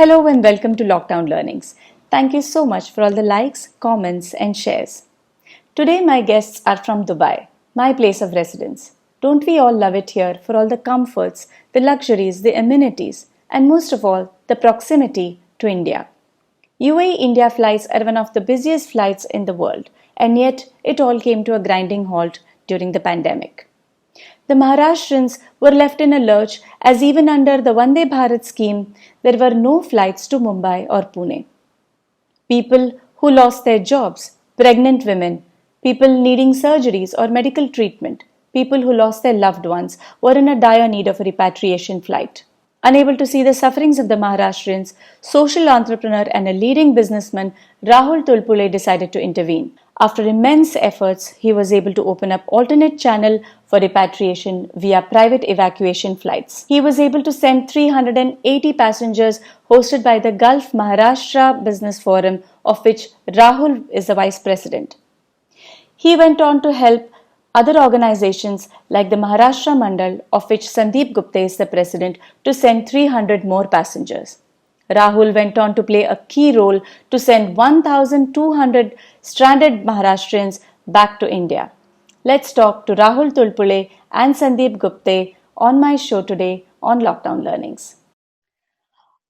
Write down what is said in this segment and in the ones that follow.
Hello and welcome to Lockdown Learnings. Thank you so much for all the likes, comments and shares. Today my guests are from Dubai, my place of residence. Don't we all love it here for all the comforts, the luxuries, the amenities and most of all the proximity to India. UAE-India flights are one of the busiest flights in the world and yet it all came to a grinding halt during the pandemic. The Maharashtrians were left in a lurch as even under the Vande Bharat scheme, there were no flights to Mumbai or Pune. People who lost their jobs, pregnant women, people needing surgeries or medical treatment, people who lost their loved ones were in a dire need of a repatriation flight. Unable to see the sufferings of the Maharashtrians, social entrepreneur and a leading businessman Rahul Tulpule decided to intervene. After immense efforts, he was able to open up alternate channel for repatriation via private evacuation flights. He was able to send 380 passengers hosted by the Gulf Maharashtra Business Forum, of which Rahul is the vice president. He went on to help other organizations like the Maharashtra Mandal, of which Sandeep Gupta is the president, to send 300 more passengers. Rahul went on to play a key role to send 1,200 stranded Maharashtrians back to India. Let's talk to Rahul Tulpule and Sandeep Gupta on my show today on Lockdown Learnings.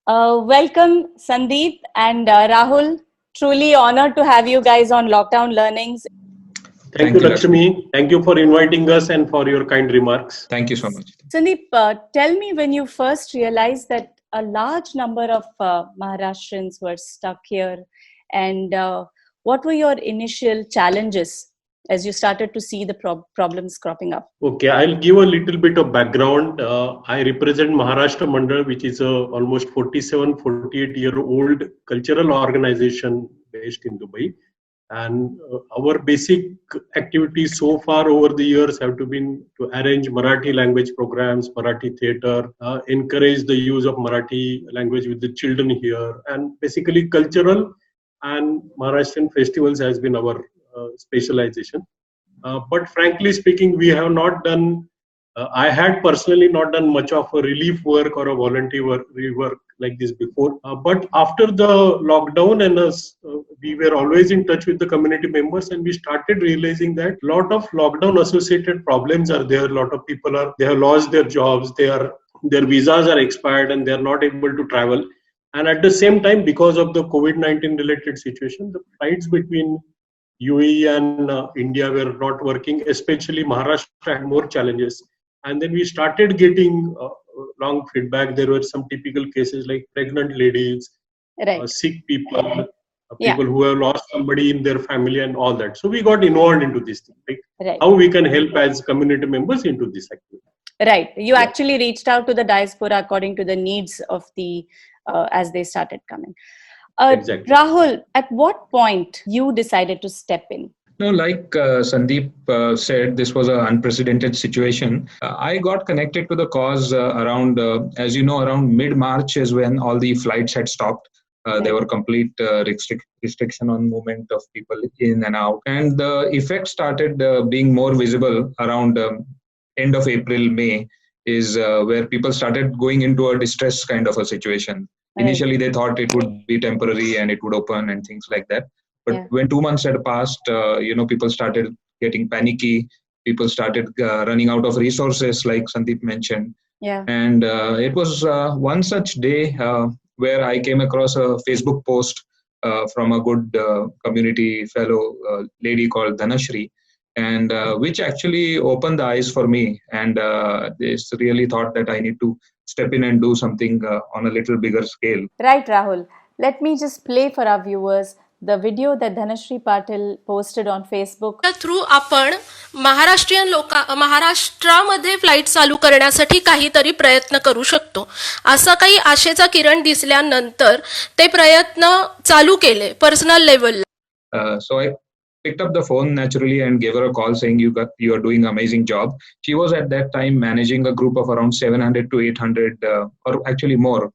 Welcome Sandeep and Rahul. Truly honored to have you guys on Lockdown Learnings. Thank you, Lakshmi. Thank you for inviting us and for your kind remarks. Thank you so much. Sandeep, tell me when you first realized that a large number of Maharashtrians were stuck here and what were your initial challenges as you started to see the problems cropping up? Okay, I'll give a little bit of background. I represent Maharashtra Mandal, which is a almost 48-year-old cultural organization based in Dubai. And our basic activities so far over the years have been to arrange Marathi language programs, Marathi theatre, encourage the use of Marathi language with the children here, and basically cultural and Maharashtrian festivals has been our specialization. But frankly speaking, we have not done, I had personally not done much of a relief work or a volunteer work like this before. But after the lockdown and we were always in touch with the community members and we started realizing that a lot of lockdown associated problems are there. A lot of people they have lost their jobs, their visas are expired and they are not able to travel. And at the same time, because of the COVID-19 related situation, the flights between UAE and India were not working, especially Maharashtra had more challenges. And then we started getting long feedback. There were some typical cases like pregnant ladies, right. Sick people, people who have lost somebody in their family and all that. So we got involved into this thing, right? How we can help as community members into this activity. Right. You actually reached out to the diaspora according to the needs of the, as they started coming. Exactly. Rahul, at what point you decided to step in? No, like Sandeep said, this was an unprecedented situation. I got connected to the cause around, as you know, around mid-March is when all the flights had stopped. There were complete restriction on movement of people in and out. And the effect started being more visible around end of April, May, is where people started going into a distress kind of a situation. Initially, they thought it would be temporary and it would open and things like that. But when 2 months had passed, people started getting panicky. People started running out of resources, like Sandeep mentioned. And it was one such day where I came across a Facebook post from a good community fellow lady called Dhanashri, and which actually opened the eyes for me. And they really thought that I need to step in and do something on a little bigger scale. Right, Rahul. Let me just play for our viewers the video that Dhanashri Patil posted on Facebook. Through आपण महाराष्ट्रीयन महाराष्ट्रामध्ये flight चालू करण्यासाठी काहीतरी प्रयत्न करू शकतो. असा काही आशेचा किरण दिसल्यानंतर ते प्रयत्न चालू केले पर्सनल लेवलला. So I picked up the phone naturally and gave her a call saying you are doing an amazing job. She was at that time managing a group of around 700 to 800 or actually more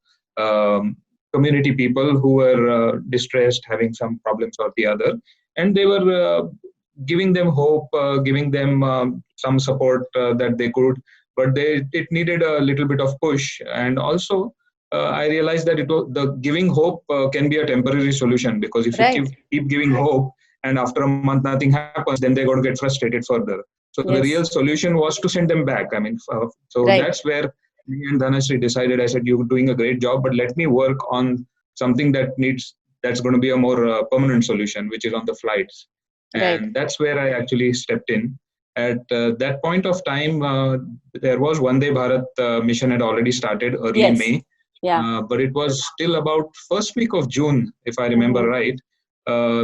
community people who were distressed, having some problems or the other, and they were giving them hope, giving them some support that they could, but it needed a little bit of push. And also I realized that the giving hope can be a temporary solution, because if you keep giving hope and after a month nothing happens, then they're going to get frustrated further. So the real solution was to send them back. I mean, that's where me and Dhanashree decided. I said, you're doing a great job, but let me work on something that's going to be a more permanent solution, which is on the flights. And that's where I actually stepped in. At that point of time, there was Vande Bharat mission had already started early May. But it was still about first week of June, if I remember right,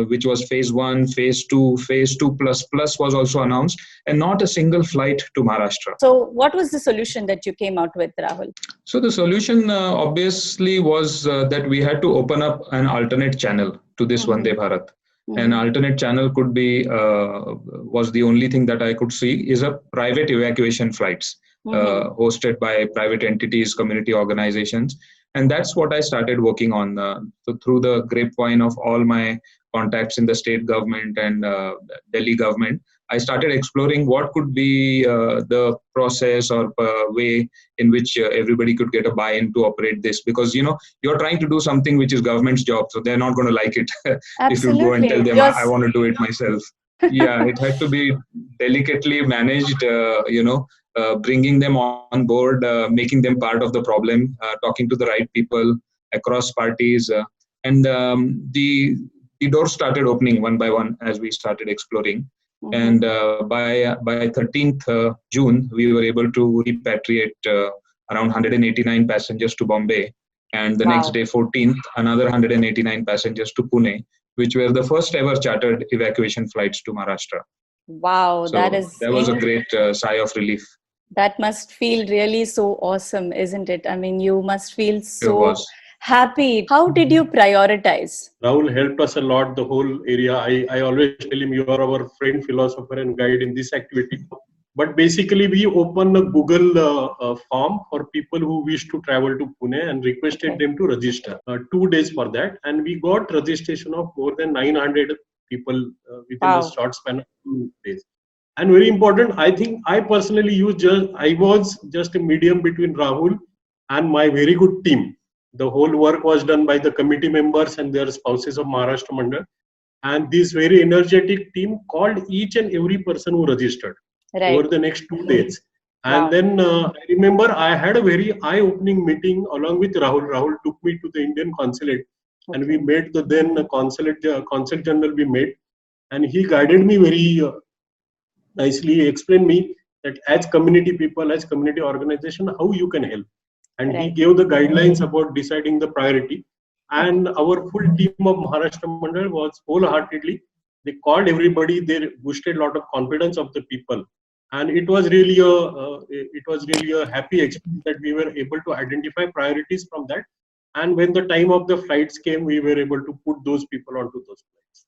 which was phase 1, phase 2, phase 2++ was also announced, and not a single flight to Maharashtra. So what was the solution that you came out with, Rahul? So the solution obviously was that we had to open up an alternate channel to this Vande Bharat. An alternate channel could be, was the only thing that I could see, is a private evacuation flights hosted by private entities, community organizations. And that's what I started working on. So through the grapevine of all my contacts in the state government and Delhi government, I started exploring what could be the process or way in which everybody could get a buy-in to operate this. Because, you're trying to do something which is government's job, so they're not going to like it if you go and tell them, I want to do it myself. Yeah, it had to be delicately managed, bringing them on board, making them part of the problem, talking to the right people across parties. And the doors started opening one by one as we started exploring. And by 13th June, we were able to repatriate around 189 passengers to Bombay. And the next day, 14th, another 189 passengers to Pune, which were the first ever chartered evacuation flights to Maharashtra. Wow, so that was a great sigh of relief. That must feel really so awesome, isn't it? I mean, you must feel so happy. How did you prioritize? Rahul helped us a lot, the whole area. I always tell him, you are our friend, philosopher and guide in this activity. But basically, we opened a Google form for people who wish to travel to Pune and requested them to register. 2 days for that. And we got registration of more than 900 people within a short span of 2 days. And very important, I think I personally I was just a medium between Rahul and my very good team. The whole work was done by the committee members and their spouses of Maharashtra Mandal. And this very energetic team called each and every person who registered over the next 2 days. And then I remember I had a very eye-opening meeting along with Rahul. Rahul took me to the Indian consulate and we met the then consul general we met. And he guided me very nicely, explained me that as community people, as community organization, how you can help. And he gave the guidelines about deciding the priority. And our full team of Maharashtra Mandal was wholeheartedly, they called everybody, they boosted a lot of confidence of the people. And it was really a happy experience that we were able to identify priorities from that. And when the time of the flights came, we were able to put those people onto those flights.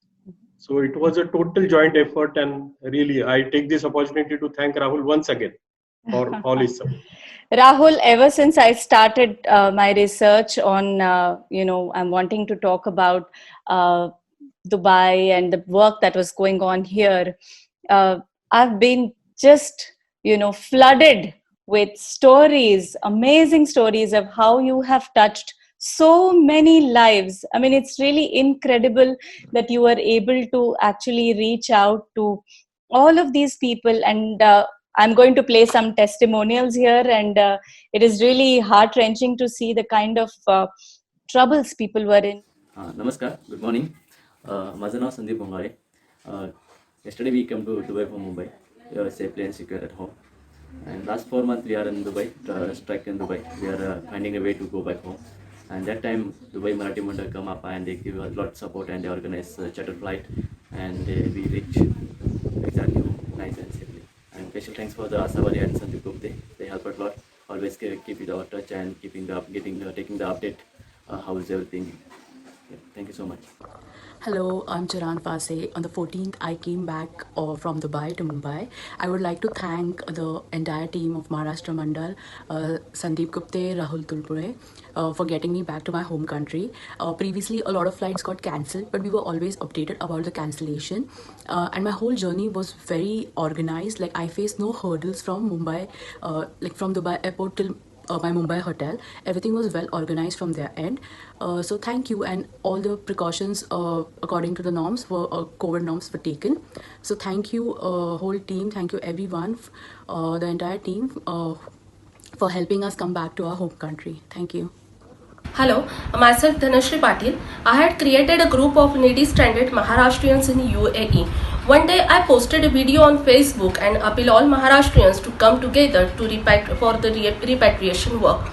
So it was a total joint effort, and really I take this opportunity to thank Rahul once again for all his support. Rahul, ever since I started my research on, I'm wanting to talk about Dubai and the work that was going on here, I've been just, flooded with stories, amazing stories of how you have touched so many lives. I mean, it's really incredible that you were able to actually reach out to all of these people. And I'm going to play some testimonials here. And it is really heart-wrenching to see the kind of troubles people were in. Namaskar, good morning. माझं नाव Sandeep बोंगाळे. Yesterday we came to Dubai from Mumbai. We are safely and secure at home. And last 4 months we are in Dubai, stuck in Dubai. We are finding a way to go back home. And that time Dubai Marathi Mandal come up and they give a lot of support and they organize a charter flight and we reach exactly home nice and safely. And special thanks for the Asawali and Sandeep Gupte. They help a lot. Always keep it our touch and taking the update. How is everything? Yeah, thank you so much. Hello, I'm Charan Fase. On the 14th, I came back from Dubai to Mumbai. I would like to thank the entire team of Maharashtra Mandal, Sandeep Gupte, Rahul Tulpure, for getting me back to my home country. Previously, a lot of flights got cancelled, but we were always updated about the cancellation. And my whole journey was very organized. Like, I faced no hurdles from Mumbai, from Dubai airport till my Mumbai hotel. Everything was well organized from their end. So thank you, and all the precautions according to the norms were COVID norms were taken. So thank you, whole team. Thank you everyone, the entire team, for helping us come back to our home country. Thank you. Hello, myself Dhanashri Patil. I had created a group of needy stranded Maharashtrians in UAE. One day I posted a video on Facebook and appeal all Maharashtrians to come together to for the repatriation work.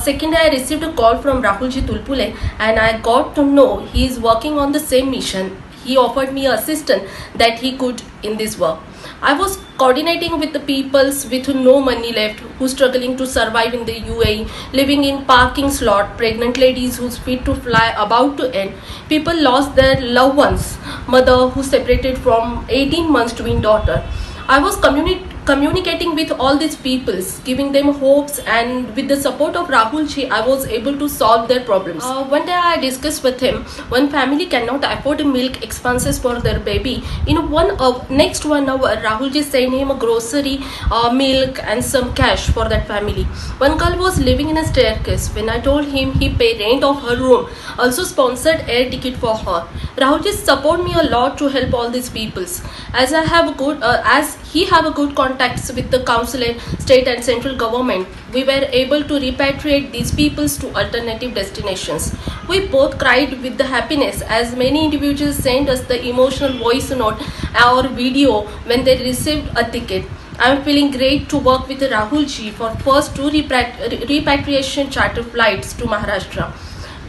Second day I received a call from Rahulji Tulpule and I got to know he is working on the same mission. He offered me assistance that he could in this work. I was coordinating with the peoples with no money left, who struggling to survive in the UAE, living in parking slot, pregnant ladies whose feet to fly about to end, people lost their loved ones, mother who separated from 18 months twin daughter. I was communicating with all these peoples, giving them hopes, and with the support of Rahulji, I was able to solve their problems. One day I discussed with him, one family cannot afford milk expenses for their baby. In next 1 hour, Rahulji sent him a grocery, milk and some cash for that family. One girl was living in a staircase. When I told him he paid rent of her room, also sponsored air ticket for her. Rahulji support me a lot to help all these peoples. As he have a good contacts with the council, state and central government, we were able to repatriate these peoples to alternative destinations. We both cried with the happiness as many individuals sent us the emotional voice note or video when they received a ticket. I am feeling great to work with Rahulji for first 2 repatriation charter flights to Maharashtra.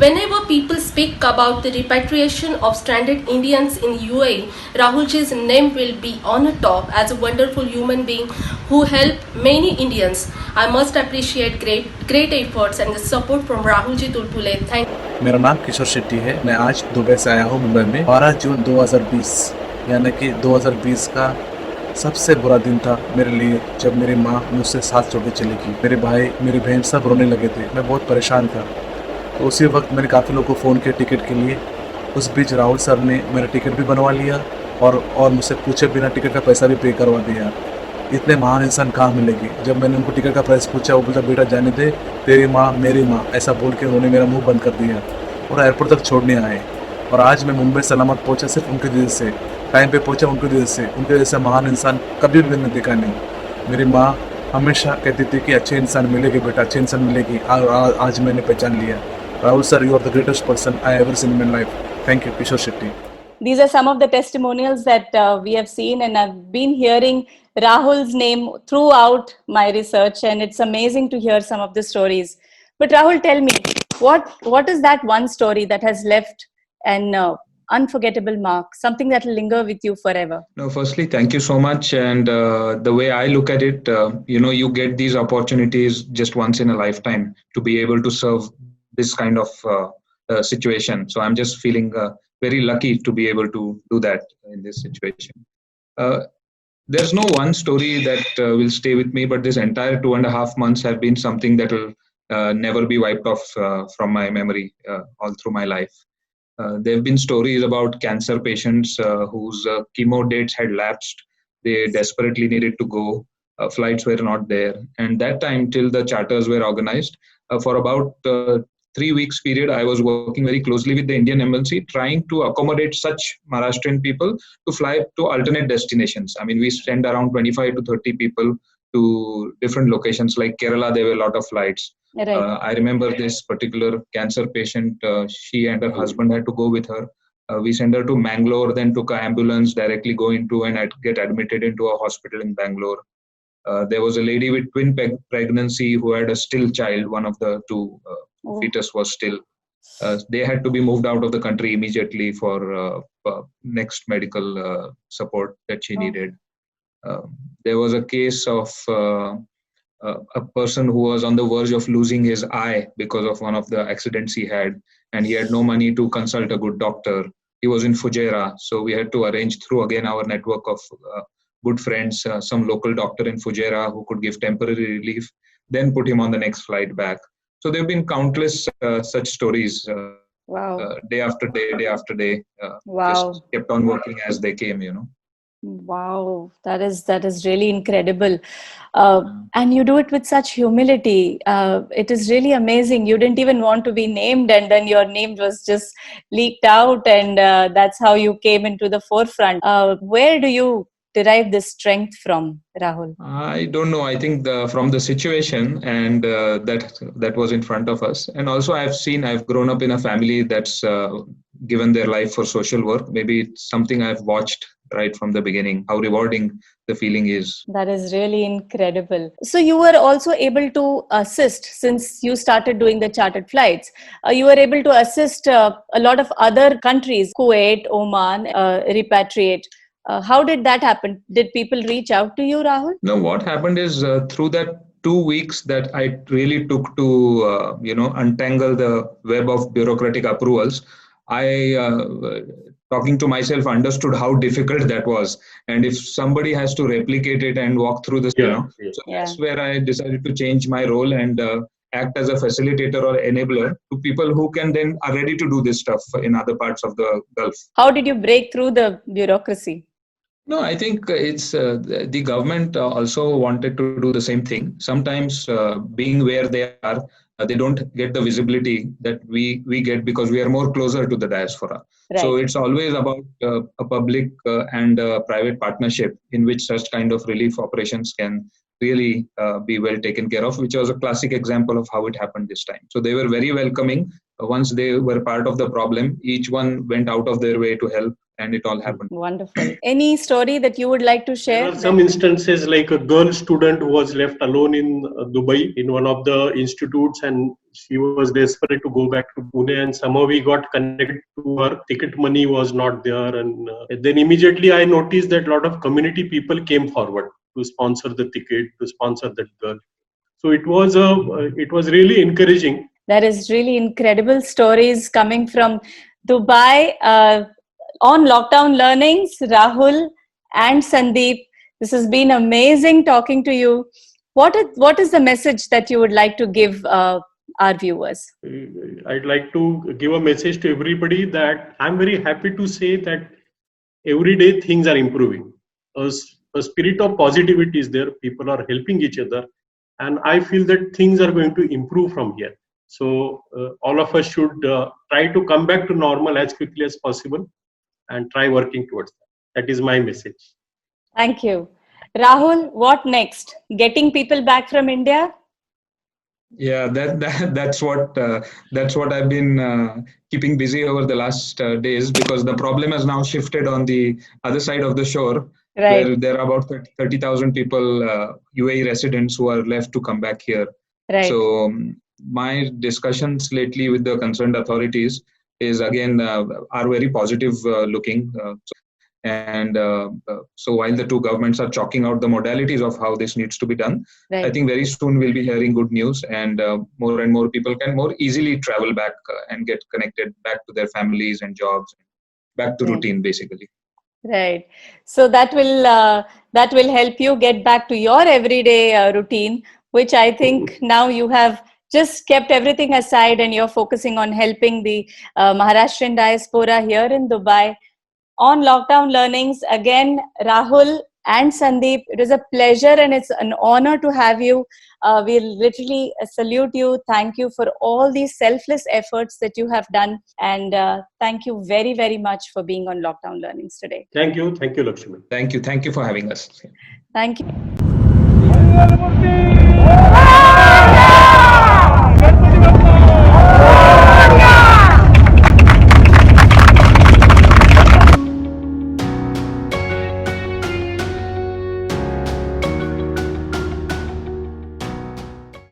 Whenever people speak about the repatriation of stranded Indians in UAE, Rahulji's name will be on the top as a wonderful human being who helped many Indians. I must appreciate great efforts and the support from Rahulji Tulpule. Thank you. मेरा नाम किशोर शेट्टी है। मैं आज Dubai से आया हूँ मुंबई में। 12 जून 2020 यानी कि 2020 का सबसे बुरा दिन था मेरे लिए, जब मेरी माँ मुझसे साथ छोड़ के चली गई। मेरे भाई मेरी बहन सब रोने लगे थे। मैं बहुत परेशान था। तो उसी वक्त मैंने काफ़ी लोगों को फ़ोन किया टिकट के लिए। उस बीच राहुल सर ने मेरा टिकट भी बनवा लिया और मुझसे पूछे बिना टिकट का पैसा भी पे करवा दिया। इतने महान इंसान कहाँ मिलेगी। जब मैंने उनको टिकट का प्राइस पूछा, वो बोलता बेटा जाने दे, तेरी माँ मेरी माँ, ऐसा बोल के उन्होंने मेरा मुंह बंद कर दिया और एयरपोर्ट तक छोड़ने आए। और आज मैं मुंबई सलामत पहुँचा सिर्फ उनके वजह से, टाइम पे पहुँचा उनकी वजह से। उनके जैसा महान इंसान कभी भी मैंने देखा नहीं। मेरी माँ हमेशा कहती थी कि अच्छे इंसान मिलेगी बेटा, अच्छे इंसान मिलेगी। आज मैंने पहचान लिया। Rahul sir, you are the greatest person I ever seen in my life. Thank you, Kishore Shetty. These are some of the testimonials that we have seen, and I've been hearing Rahul's name throughout my research, and it's amazing to hear some of the stories. But Rahul, tell me, what is that one story that has left an unforgettable mark, something that will linger with you forever? No, firstly, thank you so much. And the way I look at it, you get these opportunities just once in a lifetime to be able to serve this kind of situation. So I'm just feeling very lucky to be able to do that in this situation. There's no one story that will stay with me, but this entire 2.5 months have been something that will never be wiped off from my memory all through my life. There have been stories about cancer patients whose chemo dates had lapsed. They desperately needed to go. Flights were not there. And that time, till the charters were organized, for about 3 weeks period, I was working very closely with the Indian embassy, trying to accommodate such Maharashtrian people to fly to alternate destinations. I mean, we send around 25 to 30 people to different locations. Like Kerala, there were a lot of flights. Right. I remember this particular cancer patient, she and her husband had to go with her. We sent her to Mangalore, then took an ambulance, directly go into and get admitted into a hospital in Bangalore. There was a lady with twin pregnancy who had a still child. One of the two fetus was still. They had to be moved out of the country immediately for next medical support that she needed. There was a case of a person who was on the verge of losing his eye because of one of the accidents he had, and he had no money to consult a good doctor. He was in Fujairah, so we had to arrange through again our network of good friends, some local doctor in Fujairah who could give temporary relief, then put him on the next flight back. So there have been countless such stories. Wow. Day after day, day after day. Wow. Just kept on working as they came, Wow, that is really incredible. And you do it with such humility. It is really amazing. You didn't even want to be named, and then your name was just leaked out, and that's how you came into the forefront. Where do you derive this strength from, Rahul? I don't know. I think from the situation and that was in front of us, and also I've grown up in a family that's given their life for social work. Maybe it's something I've watched right from the beginning. How rewarding the feeling is. That is really incredible. So you were also able to assist, since you started doing the chartered flights. You were able to assist a lot of other countries, Kuwait, Oman, repatriate. How did that happen? Did people reach out to you, Rahul? No, what happened is through that 2 weeks that I really took to untangle the web of bureaucratic approvals, I talking to myself understood how difficult that was, and if somebody has to replicate it and walk through this, so that's where I decided to change my role and act as a facilitator or enabler to people who can then are ready to do this stuff in other parts of the Gulf. How did you break through the bureaucracy? No, I think it's the government also wanted to do the same thing. Sometimes being where they are, they don't get the visibility that we get because we are more closer to the diaspora. Right. So it's always about a public and private partnership in which such kind of relief operations can really be well taken care of, which was a classic example of how it happened this time. So they were very welcoming. Once they were part of the problem, each one went out of their way to help, and it all happened. Wonderful. Any story that you would like to share? There are some instances like a girl student who was left alone in Dubai in one of the institutes, and she was desperate to go back to Pune, and somehow we got connected to her. Ticket money was not there, and then immediately I noticed that a lot of community people came forward to sponsor the ticket, to sponsor that girl. So it was really encouraging. That is really incredible stories coming from Dubai. On Lockdown Learnings, Rahul and Sandeep, this has been amazing talking to you. What is the message that you would like to give our viewers? I'd like to give a message to everybody that I'm very happy to say that every day things are improving. A spirit of positivity is there. People are helping each other. And I feel that things are going to improve from here. So all of us should try to come back to normal as quickly as possible and try working towards that. That is my message. Thank you. Rahul, what next? Getting people back from India? Yeah, that's what I've been keeping busy over the last days, because the problem has now shifted on the other side of the shore. Right. Where there are about 30,000 people, UAE residents, who are left to come back here. Right. So my discussions lately with the concerned authorities is again are very positive looking. So while the two governments are chalking out the modalities of how this needs to be done, right, I think very soon we'll be hearing good news, and more and more people can more easily travel back and get connected back to their families and jobs, back to routine basically. Right. So that will help you get back to your everyday routine, which I think now you have just kept everything aside and you're focusing on helping the Maharashtrian diaspora here in Dubai. On Lockdown Learnings, again, Rahul and Sandeep, it is a pleasure and it's an honor to have you. We literally salute you. Thank you for all these selfless efforts that you have done. And thank you very, very much for being on Lockdown Learnings today. Thank you, Lakshmi. Thank you for having us. Thank you.